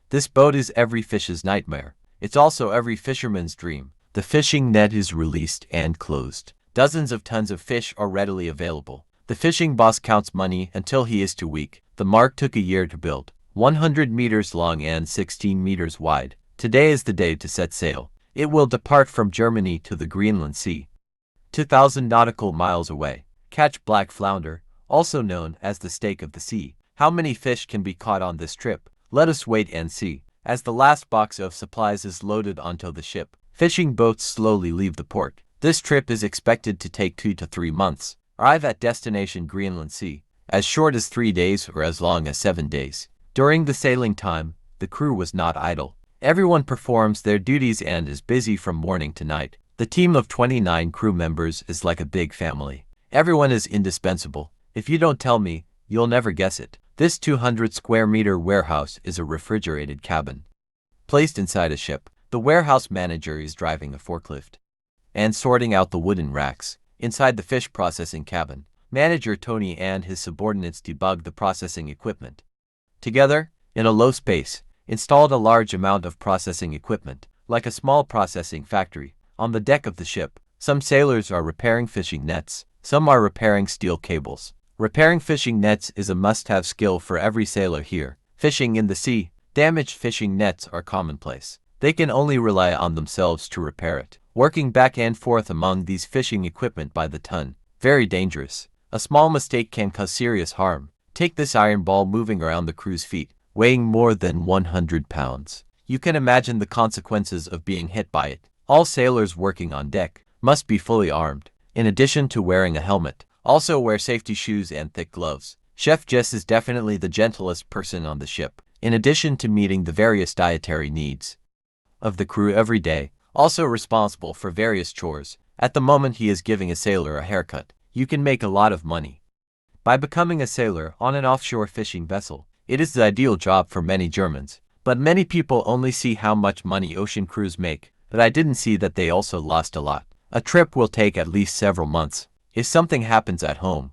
This boat is every fish's nightmare. It's also every fisherman's dream. The fishing net is released and closed. Dozens of tons of fish are readily available. The fishing boss counts money until he is too weak. The mark took a year to build, 100 meters long and 16 meters wide. Today is the day to set sail. It will depart from Germany to the Greenland Sea, 2,000 nautical miles away. Catch black flounder, also known as the steak of the sea. How many fish can be caught on this trip? Let us wait and see. As the last box of supplies is loaded onto the ship, fishing boats slowly leave the port. This trip is expected to take 2 to 3 months. Arrive at destination Greenland Sea, as short as 3 days or as long as 7 days. During the sailing time, the crew was not idle. Everyone performs their duties and is busy from morning to night. The team of 29 crew members is like a big family. Everyone is indispensable. If you don't tell me, you'll never guess it. This 200 square meter warehouse is a refrigerated cabin placed inside a ship. The warehouse manager is driving a forklift and sorting out the wooden racks. Inside the fish processing cabin, manager Tony and his subordinates debug the processing equipment. Together, in a low space, installed a large amount of processing equipment, like a small processing factory. On the deck of the ship, some sailors are repairing fishing nets. Some are repairing steel cables. Repairing fishing nets is a must-have skill for every sailor here. Fishing in the sea, damaged fishing nets are commonplace. They can only rely on themselves to repair it. Working back and forth among these fishing equipment by the ton, very dangerous. A small mistake can cause serious harm. Take this iron ball moving around the crew's feet, weighing more than 100 pounds. You can imagine the consequences of being hit by it. All sailors working on deck must be fully armed, in addition to wearing a helmet. Also wear safety shoes and thick gloves. Chef Jess is definitely the gentlest person on the ship, in addition to meeting the various dietary needs of the crew every day, also responsible for various chores. At the moment he is giving a sailor a haircut. You can make a lot of money by becoming a sailor on an offshore fishing vessel. It is the ideal job for many Germans, but many people only see how much money ocean crews make, but I didn't see that they also lost a lot. A trip will take at least several months. If something happens at home,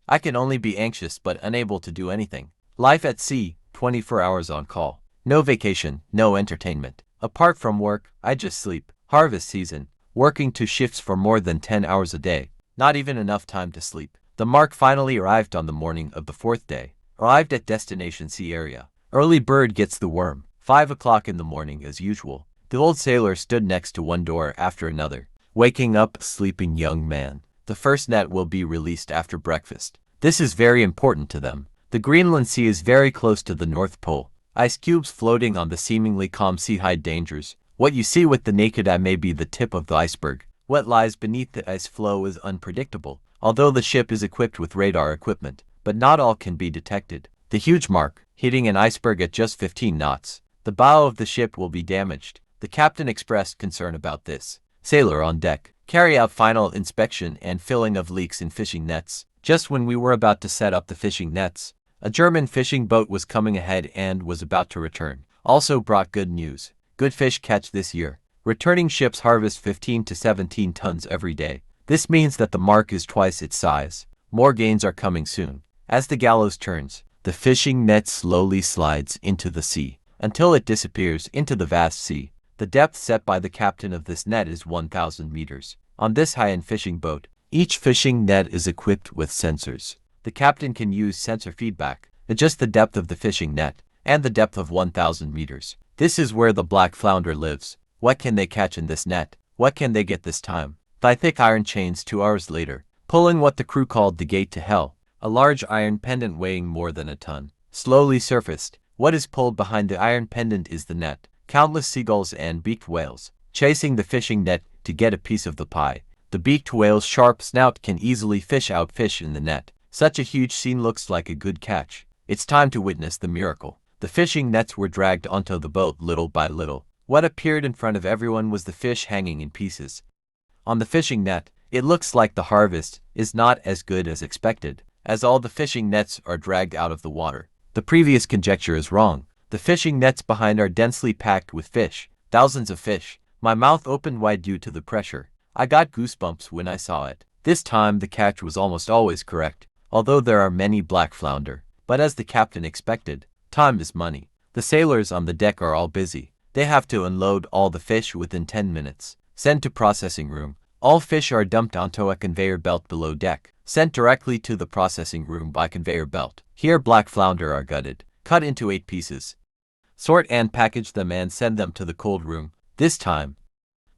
I can only be anxious but unable to do anything. Life at sea, 24 hours on call. No vacation, no entertainment. Apart from work, I just sleep. Harvest season, working 2 shifts for more than 10 hours a day. Not even enough time to sleep. The mark finally arrived on the morning of the 4th day. Arrived at destination sea area. Early bird gets the worm. 5 o'clock in the morning as usual. The old sailor stood next to one door after another, waking up a sleeping young man. The first net will be released after breakfast. This is very important to them. The Greenland Sea is very close to the North Pole. Ice cubes floating on the seemingly calm sea hide dangers. What you see with the naked eye may be the tip of the iceberg. What lies beneath the ice floe is unpredictable, although the ship is equipped with radar equipment, but not all can be detected. The huge mark, hitting an iceberg at just 15 knots. The bow of the ship will be damaged. The captain expressed concern about this. Sailor on deck. Carry out final inspection and filling of leaks in fishing nets. Just when we were about to set up the fishing nets, a German fishing boat was coming ahead and was about to return. Also brought good news. Good fish catch this year. Returning ships harvest 15 to 17 tons every day. This means that the mark is twice its size. More gains are coming soon. As the gallows turns, the fishing net slowly slides into the sea, until it disappears into the vast sea. The depth set by the captain of this net is 1,000 meters. On this high-end fishing boat, each fishing net is equipped with sensors. The captain can use sensor feedback, adjust the depth of the fishing net, and the depth of 1,000 meters. This is where the black flounder lives. What can they catch in this net? What can they get this time? By thick iron chains 2 hours later, pulling what the crew called the gate to hell. A large iron pendant weighing more than a ton slowly surfaced. What is pulled behind the iron pendant is the net. Countless seagulls and beaked whales, chasing the fishing net to get a piece of the pie. The beaked whale's sharp snout can easily fish out fish in the net. Such a huge scene looks like a good catch. It's time to witness the miracle. The fishing nets were dragged onto the boat little by little. What appeared in front of everyone was the fish hanging in pieces. On the fishing net, it looks like the harvest is not as good as expected, as all the fishing nets are dragged out of the water. The previous conjecture is wrong. The fishing nets behind are densely packed with fish, thousands of fish. My mouth opened wide due to the pressure. I got goosebumps when I saw it. This time the catch was almost always correct, although there are many black flounder. But as the captain expected, time is money. The sailors on the deck are all busy. They have to unload all the fish within 10 minutes. Sent to processing room. All fish are dumped onto a conveyor belt below deck, sent directly to the processing room by conveyor belt. Here black flounder are gutted, cut into 8 pieces. Sort and package them and send them to the cold room. This time,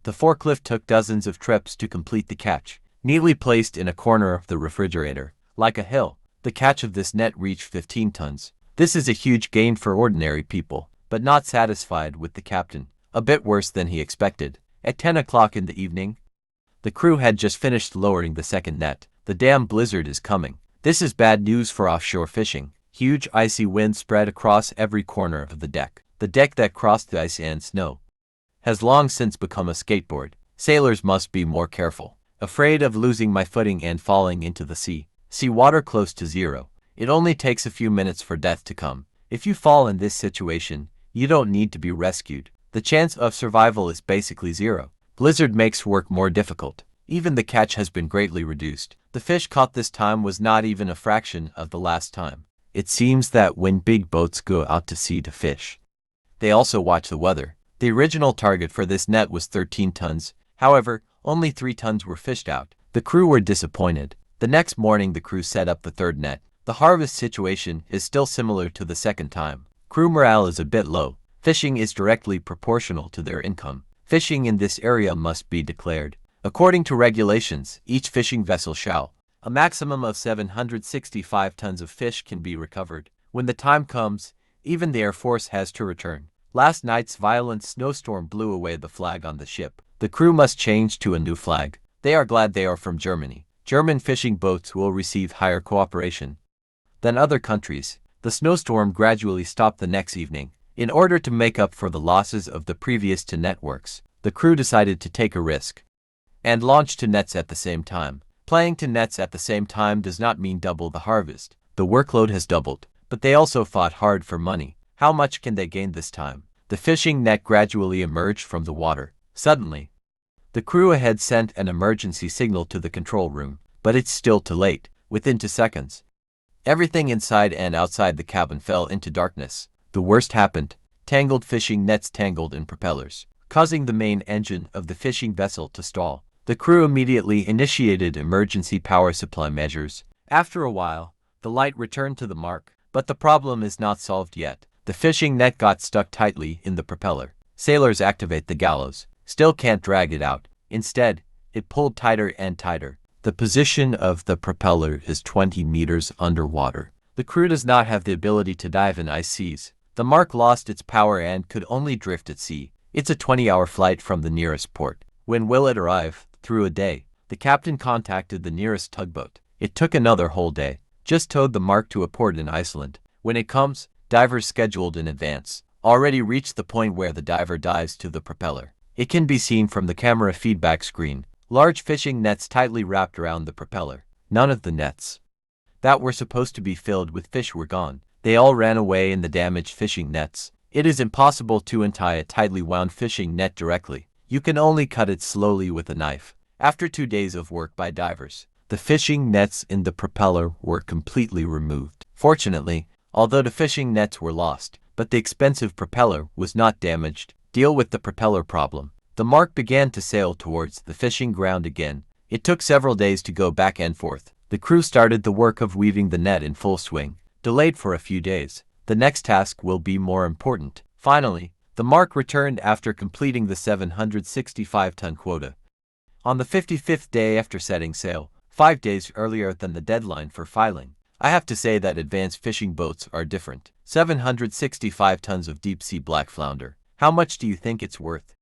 the forklift took dozens of trips to complete the catch. Neatly placed in a corner of the refrigerator, like a hill, the catch of this net reached 15 tons. This is a huge gain for ordinary people, but not satisfied with the captain. A bit worse than he expected. At 10 o'clock in the evening, the crew had just finished lowering the second net. The damn blizzard is coming. This is bad news for offshore fishing. Huge icy wind spread across every corner of the deck. The deck that crossed the ice and snow has long since become a skateboard. Sailors must be more careful. Afraid of losing my footing and falling into the sea. Sea water close to zero. It only takes a few minutes for death to come. If you fall in this situation, you don't need to be rescued. The chance of survival is basically zero. Blizzard makes work more difficult. Even the catch has been greatly reduced. The fish caught this time was not even a fraction of the last time. It seems that when big boats go out to sea to fish, they also watch the weather. The original target for this net was 13 tons. However, only 3 tons were fished out. The crew were disappointed. The next morning the crew set up the third net. The harvest situation is still similar to the second time. Crew morale is a bit low. Fishing is directly proportional to their income. Fishing in this area must be declared. According to regulations, each fishing vessel shall. A maximum of 765 tons of fish can be recovered. When the time comes, even the Air Force has to return. Last night's violent snowstorm blew away the flag on the ship. The crew must change to a new flag. They are glad they are from Germany. German fishing boats will receive higher cooperation than other countries. The snowstorm gradually stopped the next evening. In order to make up for the losses of the previous 2 networks, the crew decided to take a risk and launch 2 nets at the same time. Playing 2 nets at the same time does not mean double the harvest. The workload has doubled, but they also fought hard for money. How much can they gain this time? The fishing net gradually emerged from the water. Suddenly, the crew ahead sent an emergency signal to the control room, but it's still too late. Within 2 seconds, everything inside and outside the cabin fell into darkness. The worst happened. Tangled fishing nets tangled in propellers, causing the main engine of the fishing vessel to stall. The crew immediately initiated emergency power supply measures. After a while, the light returned to the mark, but the problem is not solved yet. The fishing net got stuck tightly in the propeller. Sailors activate the gallows. Still can't drag it out. Instead, it pulled tighter and tighter. The position of the propeller is 20 meters underwater. The crew does not have the ability to dive in ice seas. The Mark lost its power and could only drift at sea. It's a 20-hour flight from the nearest port. When will it arrive? Through a day. The captain contacted the nearest tugboat. It took another whole day. Just towed the Mark to a port in Iceland. When it comes, divers scheduled in advance already reached the point where the diver dives to the propeller. It can be seen from the camera feedback screen. Large fishing nets tightly wrapped around the propeller. None of the nets that were supposed to be filled with fish were gone. They all ran away in the damaged fishing nets. It is impossible to untie a tightly wound fishing net directly. You can only cut it slowly with a knife. After 2 days of work by divers, the fishing nets in the propeller were completely removed. Fortunately, although the fishing nets were lost, but the expensive propeller was not damaged. Deal with the propeller problem. The Mark began to sail towards the fishing ground again. It took several days to go back and forth. The crew started the work of weaving the net in full swing. Delayed for a few days. The next task will be more important. Finally, the Mark returned after completing the 765-ton quota. On the 55th day after setting sail, 5 days earlier than the deadline for filing. I have to say that advanced fishing boats are different. 765 tons of deep-sea black flounder. How much do you think it's worth?